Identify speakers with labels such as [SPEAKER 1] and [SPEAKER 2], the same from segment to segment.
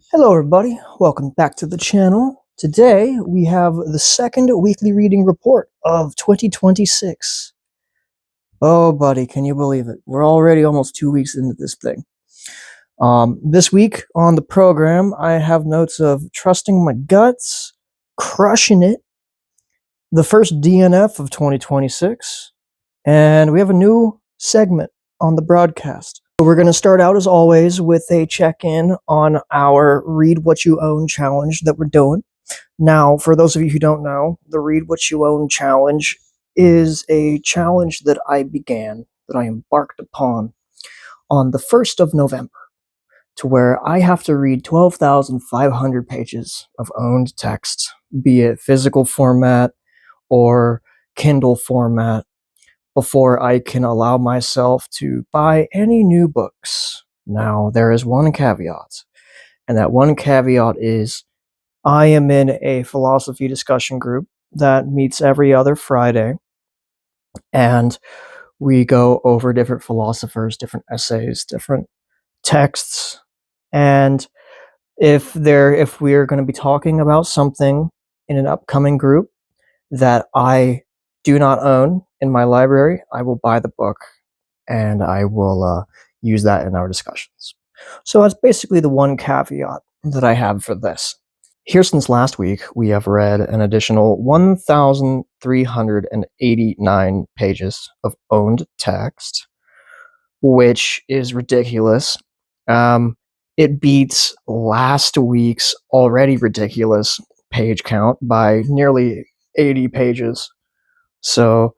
[SPEAKER 1] Hello everybody, welcome back to the channel. Today we have the second weekly reading report of 2026. Oh buddy, can you believe it? We're already almost 2 weeks into this thing. This week on the program I have notes of Trusting My Guts, Crushing It, the first DNF of 2026, and we have a new segment on the broadcast. We're going to start out as always with a check-in on our Read What You Own challenge that we're doing. Now, for those of you who don't know, the Read What You Own challenge is a challenge that I embarked upon on the 1st of November, to where I have to read 12,500 pages of owned text, be it physical format or Kindle format, before I can allow myself to buy any new books. Now, there is one caveat, and that one caveat is I am in a philosophy discussion group that meets every other Friday, and we go over different philosophers, different essays, different texts, and if we're going to be talking about something in an upcoming group that I do not own in my library, I will buy the book and I will use that in our discussions. So that's basically the one caveat that I have for this. Here since last week, we have read an additional 1,389 pages of owned text, which is ridiculous. It beats last week's already ridiculous page count by nearly 80 pages. So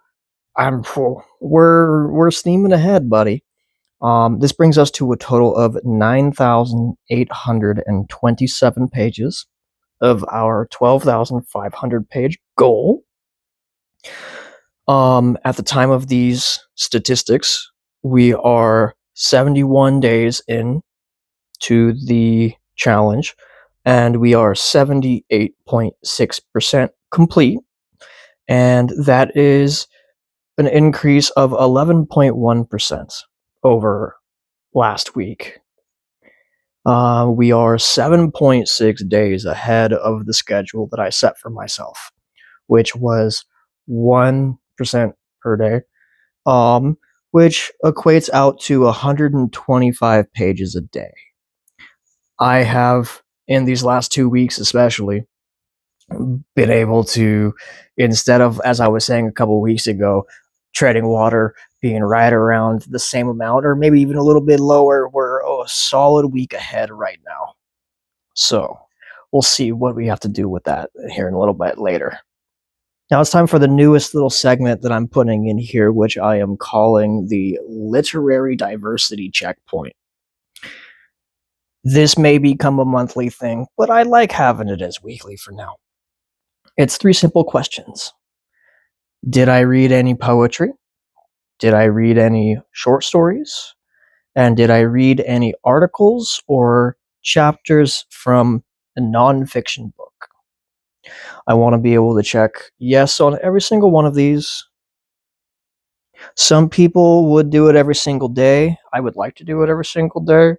[SPEAKER 1] I'm full. We're steaming ahead, buddy. This brings us to a total of 9,827 pages of our 12,500 page goal. At the time of these statistics, we are 71 days in to the challenge, and we are 78.6% complete, and that is an increase of 11.1% over last week. We are 7.6 days ahead of the schedule that I set for myself, which was 1% per day, which equates out to 125 pages a day. I have, in these last 2 weeks especially, been able to, instead of, as I was saying a couple weeks ago, treading water, being right around the same amount, or maybe even a little bit lower, we're a solid week ahead right now. So we'll see what we have to do with that here in a little bit later. Now it's time for the newest little segment that I'm putting in here, which I am calling the Literary Diversity Checkpoint. This may become a monthly thing, but I like having it as weekly for now. It's 3 simple questions. Did I read any poetry? Did I read any short stories? And did I read any articles or chapters from a non-fiction book? I want to be able to check yes on every single one of these. Some people would do it every single day. I would like to do it every single day,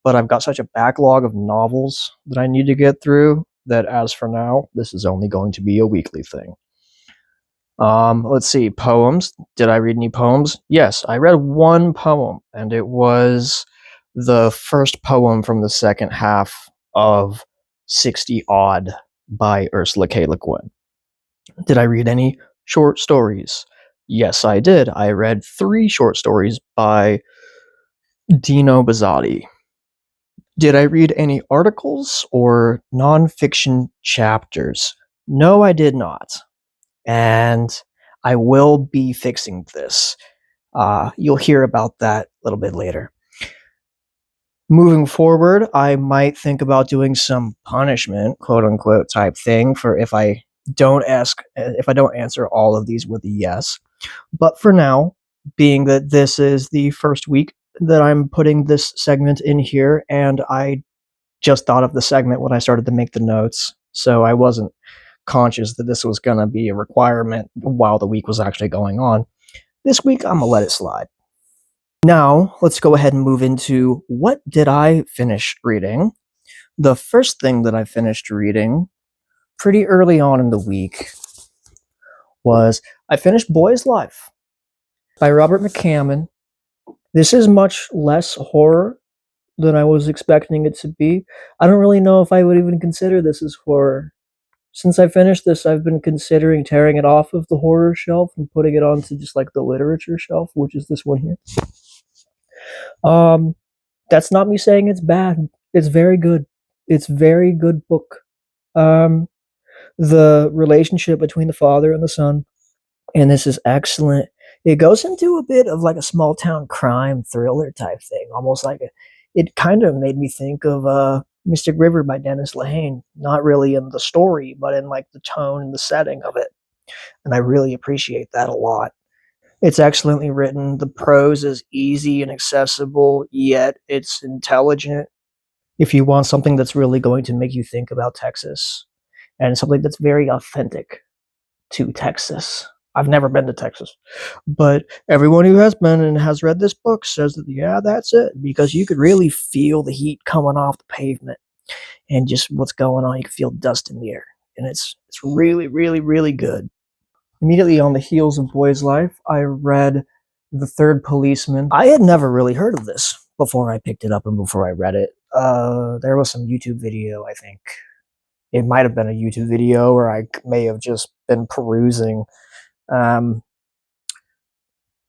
[SPEAKER 1] but I've got such a backlog of novels that I need to get through that as for now, this is only going to be a weekly thing. Let's see, poems. Did I read any poems? Yes, I read one poem, and it was the first poem from the second half of 60 Odd by Ursula K. Le Guin. Did I read any short stories? Yes, I did. I read 3 short stories by Dino Buzzati. Did I read any articles or non-fiction chapters? No, I did not. And I will be fixing this. You'll hear about that a little bit later. Moving forward, I might think about doing some punishment, quote unquote, type thing for if I don't answer all of these with a yes. But for now, being that this is the first week that I'm putting this segment in here, and I just thought of the segment when I started to make the notes, so I wasn't conscious that this was going to be a requirement while the week was actually going on. This week, I'm going to let it slide. Now, let's go ahead and move into what did I finish reading. The first thing that I finished reading pretty early on in the week was I finished Boy's Life by Robert McCammon. This is much less horror than I was expecting it to be. I don't really know if I would even consider this as horror. Since I finished this, I've been considering tearing it off of the horror shelf and putting it onto just like the literature shelf, which is this one here. That's not me saying it's bad. It's very good. It's a very good book. The relationship between the father and the son, and this is excellent. It goes into a bit of like a small town crime thriller type thing, almost like it kind of made me think of Mystic River by Dennis Lehane. Not really in the story, but in like the tone and the setting of it. And I really appreciate that a lot. It's excellently written. The prose is easy and accessible, yet it's intelligent. If you want something that's really going to make you think about Texas and something that's very authentic to Texas. I've never been to Texas, but everyone who has been and has read this book says that, yeah, that's it, because you could really feel the heat coming off the pavement and just what's going on. You can feel dust in the air, and it's really, really, really good. Immediately on the heels of Boy's Life, I read The Third Policeman. I had never really heard of this before I picked it up and before I read it. There was some YouTube video, I think. It might have been a YouTube video, or I may have just been perusing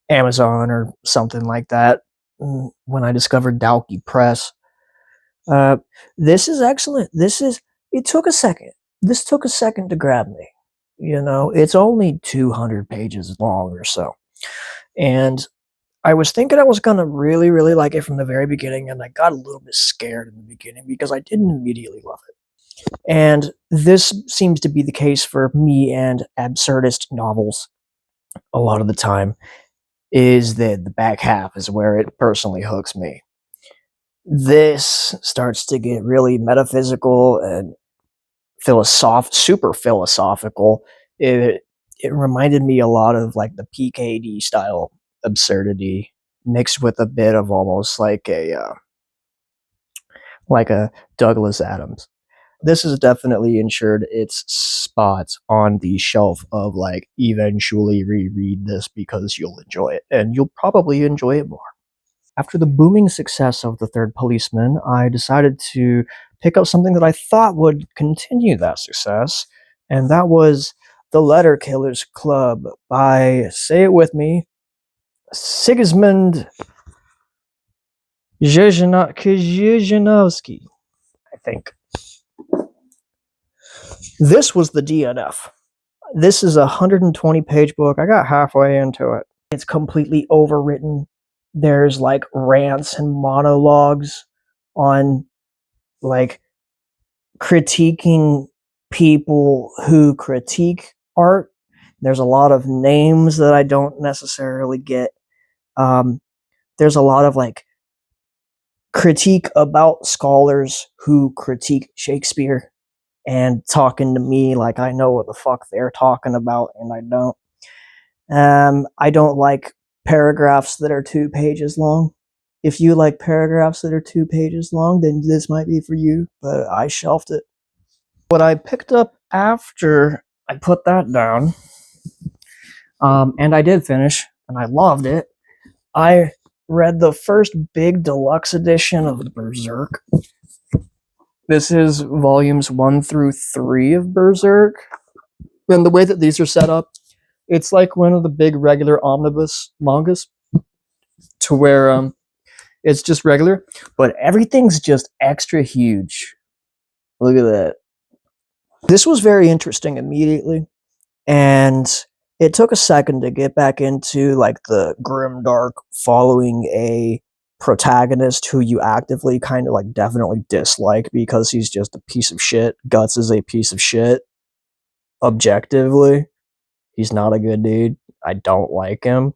[SPEAKER 1] Amazon or something like that when I discovered Dalkey Press. This is excellent. It took a second. This took a second to grab me. You know, it's only 200 pages long or so. And I was thinking I was going to really, really like it from the very beginning, and I got a little bit scared in the beginning because I didn't immediately love it. And this seems to be the case for me and absurdist novels a lot of the time, is that the back half is where it personally hooks me. This starts to get really metaphysical and super philosophical. It reminded me a lot of like the PKD style absurdity mixed with a bit of almost like a Douglas Adams. This is definitely ensured its spots on the shelf of like eventually reread this because you'll enjoy it, and you'll probably enjoy it more. After the booming success of The Third Policeman, I decided to pick up something that I thought would continue that success, and that was The Letter Killers Club by, say it with me, Sigismund Krzyzanowski, I think. This was the DNF. This is a 120-page book. I got halfway into it. It's completely overwritten. There's like rants and monologues on like critiquing people who critique art. There's a lot of names that I don't necessarily get. There's a lot of like critique about scholars who critique Shakespeare and talking to me like I know what the fuck they're talking about, and I don't. I don't like paragraphs that are 2 pages long. If you like paragraphs that are 2 pages long, then this might be for you, but I shelved it. What I picked up after I put that down, and I did finish, and I loved it, I read the first big deluxe edition of Berserk. This is volumes 1 through 3 of Berserk. And the way that these are set up, it's like one of the big regular omnibus mangas, to where it's just regular, but everything's just extra huge. Look at that. This was very interesting immediately, and it took a second to get back into like the grimdark, following a protagonist who you actively kind of like definitely dislike because he's just a piece of shit. Guts is a piece of shit. Objectively, he's not a good dude. I don't like him.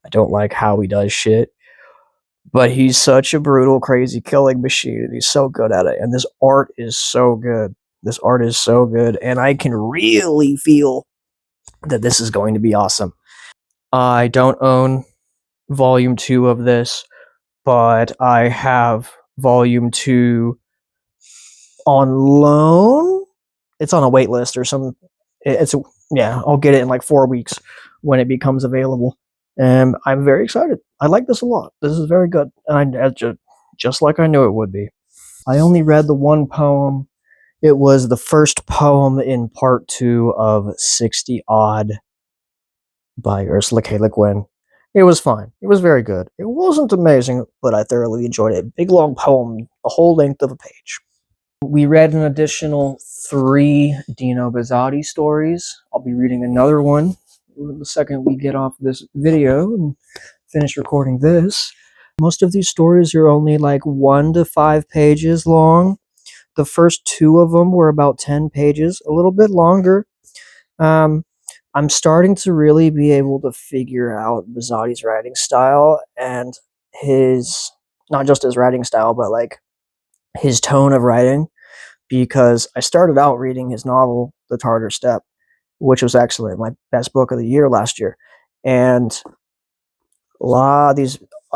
[SPEAKER 1] I don't like how he does shit. But he's such a brutal, crazy killing machine, and he's so good at it. And this art is so good. This art is so good, and I can really feel that this is going to be awesome. I don't own volume 2 of this, but I have volume 2 on loan. It's on a wait list or some. Yeah, I'll get it in like 4 weeks when it becomes available. And I'm very excited. I like this a lot. This is very good, and just like I knew it would be. I only read the one poem. It was the first poem in part 2 of 60 Odd by Ursula K. Le Guin. It was fine. It was very good. It wasn't amazing, but I thoroughly enjoyed it. Big long poem, the whole length of a page. We read an additional 3 Dino Buzzati stories. I'll be reading another one the second we get off this video and finish recording this. Most of these stories are only like 1 to 5 pages long. The first 2 of them were about 10 pages, a little bit longer. I'm starting to really be able to figure out Buzzati's writing style and his, not just his writing style, but like his tone of writing, because I started out reading his novel, The Tartar Steppe, which was actually my best book of the year last year. And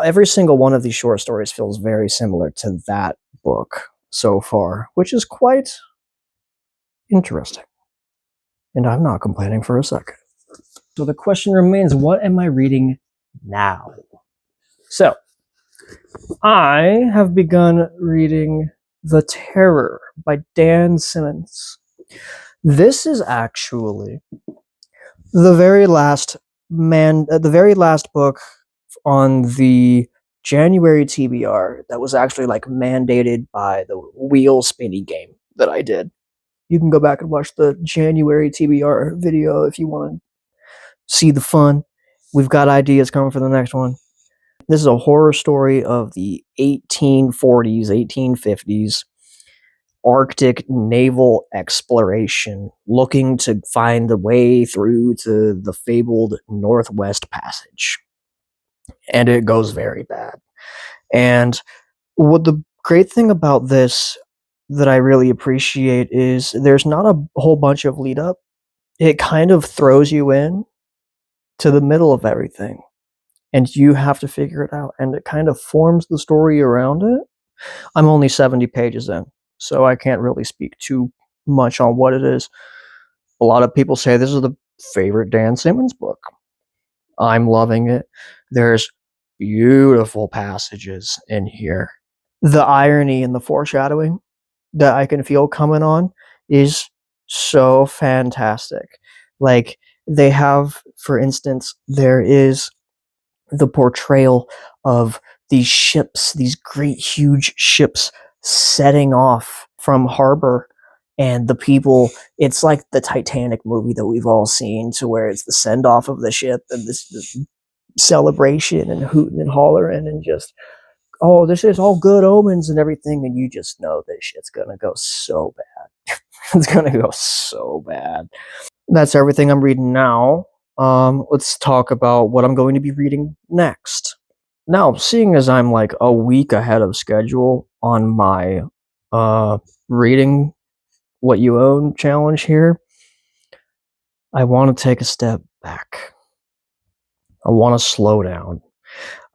[SPEAKER 1] every single one of these short stories feels very similar to that book so far, which is quite interesting. And I'm not complaining for a second. So the question remains, what am I reading now? So, I have begun reading The Terror by Dan Simmons. This is actually the very last book on the January TBR that was actually like mandated by the wheel spinny game that I did. You can go back and watch the January TBR video if you want to see the fun. We've got ideas coming for the next one. This is a horror story of the 1840s, 1850s Arctic naval exploration, looking to find the way through to the fabled Northwest Passage. And it goes very bad. And what the great thing about this that I really appreciate is there's not a whole bunch of lead up. It kind of throws you in to the middle of everything, and you have to figure it out, and it kind of forms the story around it. I'm only 70 pages in, so I can't really speak too much on what it is. A lot of people say this is the favorite Dan Simmons book. I'm loving it. There's beautiful passages in here. The irony and the foreshadowing that I can feel coming on is so fantastic. Like, they have, for instance, there is the portrayal of these ships, these great huge ships setting off from harbor, and the people, it's like the Titanic movie that we've all seen, to where it's the send-off of the ship and this celebration and hooting and hollering and just, oh, this is all good omens and everything, and you just know this shit's gonna go so bad. It's gonna go so bad. That's everything I'm reading now. Let's talk about what I'm going to be reading next. Now, seeing as I'm like a week ahead of schedule on my reading what you own challenge here, I want to take a step back. I want to slow down.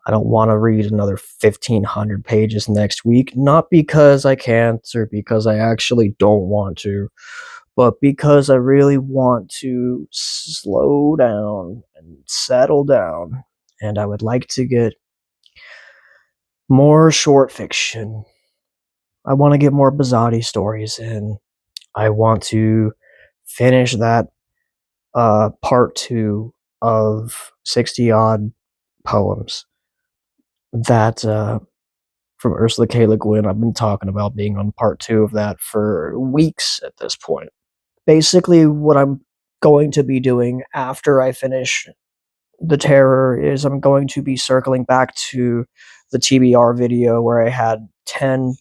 [SPEAKER 1] I don't want to read another 1,500 pages next week, not because I can't or because I actually don't want to, but because I really want to slow down and settle down, and I would like to get more short fiction. I want to get more Buzzati stories in. I want to finish that part 2 of 60 odd poems that from Ursula K. Le Guin. I've been talking about being on part 2 of that for weeks at this point. Basically, what I'm going to be doing after I finish The Terror is I'm going to be circling back to the TBR video where I had 10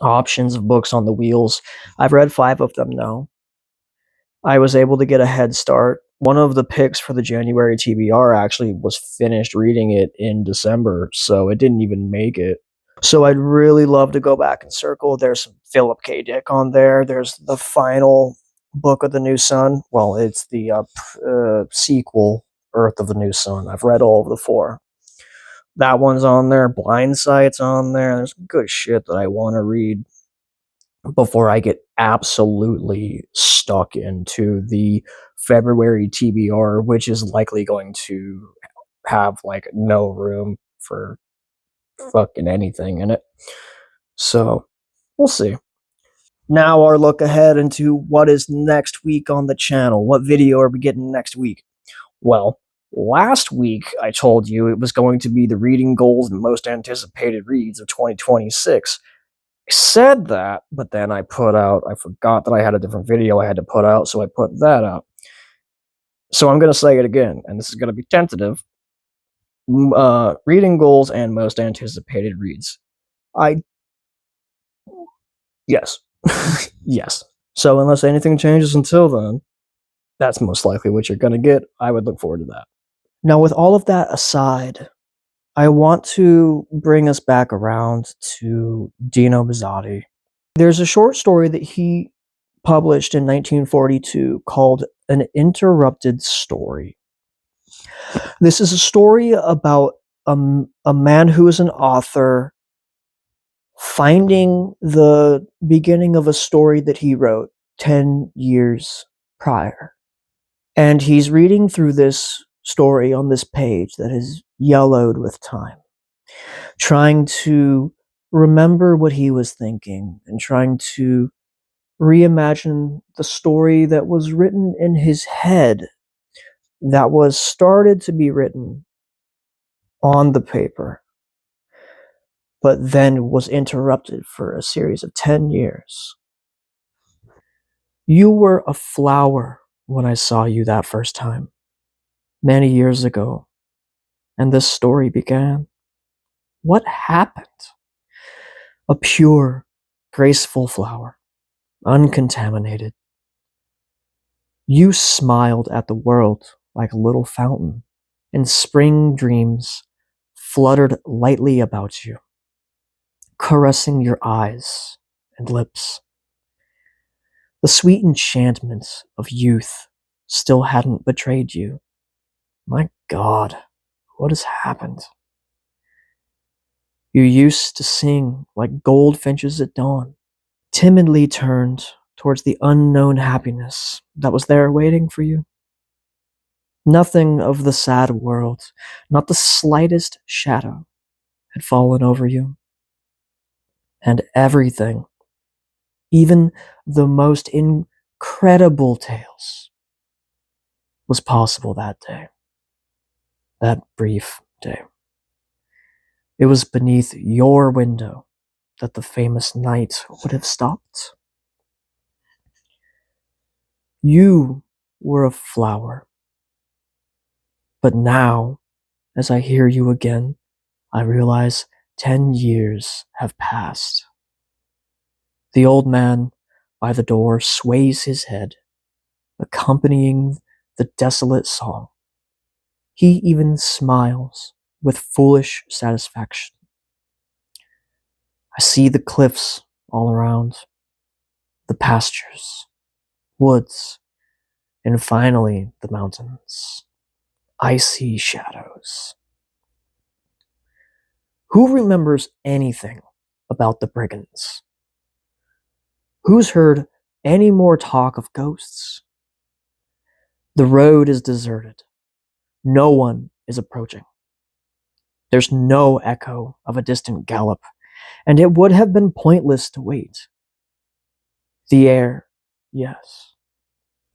[SPEAKER 1] options of books on the wheels. I've read 5 of them now. I was able to get a head start. One of the picks for the January TBR actually was finished reading it in December, so it didn't even make it. So I'd really love to go back and circle. There's some Philip K. Dick on there. There's the final book of the New Sun. Well, it's the sequel, Earth of the New Sun. I've read all of the 4. That one's on there. Blindsight's on there. There's good shit that I want to read. before I get absolutely stuck into the February TBR, which is likely going to have like no room for fucking anything in it. So we'll see. Now our look ahead into what is next week on the channel. What video are we getting next week? Well, last week I told you it was going to be the reading goals and most anticipated reads of 2026. I said that, but then I forgot that I had a different video I had to put out, so I put that out. So I'm going to say it again, and this is going to be tentative. Reading goals and most anticipated reads. Yes. Yes. So unless anything changes until then, that's most likely what you're going to get. I would look forward to that. Now, with all of that aside, I want to bring us back around to Dino Buzzati. There's a short story that he published in 1942 called An Interrupted Story. This is a story about a man who is an author finding the beginning of a story that he wrote 10 years prior. And he's reading through this story on this page that is yellowed with time, trying to remember what he was thinking and trying to reimagine the story that was written in his head, that was started to be written on the paper, but then was interrupted for a series of 10 years. You were a flower when I saw you that first time, many years ago, and this story began. What happened? A pure, graceful flower, uncontaminated. You smiled at the world like a little fountain, and spring dreams fluttered lightly about you, caressing your eyes and lips. The sweet enchantment of youth still hadn't betrayed you. My God, what has happened? You used to sing like goldfinches at dawn, timidly turned towards the unknown happiness that was there waiting for you. Nothing of the sad world, not the slightest shadow, had fallen over you. And everything, even the most incredible tales, was possible that day, that brief day. It was beneath your window that the famous night would have stopped. You were a flower. But now, as I hear you again, I realize 10 years have passed. The old man by the door sways his head, accompanying the desolate song. He even smiles with foolish satisfaction. I see the cliffs all around, the pastures, woods, and finally the mountains. Icy shadows. Who remembers anything about the brigands? Who's heard any more talk of ghosts? The road is deserted. No one is approaching. There's no echo of a distant gallop, and it would have been pointless to wait. The air, yes,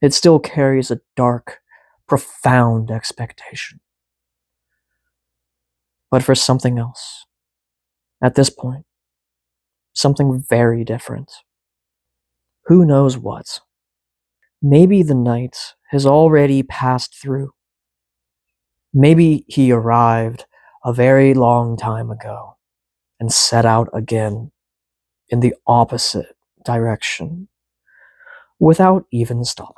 [SPEAKER 1] it still carries a dark, profound expectation. But for something else, at this point, something very different. Who knows what? Maybe the night has already passed through. Maybe he arrived a very long time ago and set out again in the opposite direction without even stopping.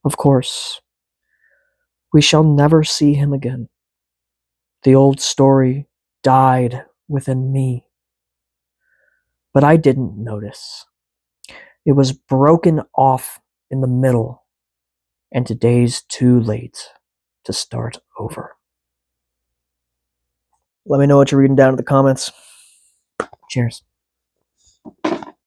[SPEAKER 1] Of course, we shall never see him again. The old story died within me, but I didn't notice. It was broken off in the middle, and today's too late to start over. Let me know what you're reading down in the comments. Cheers.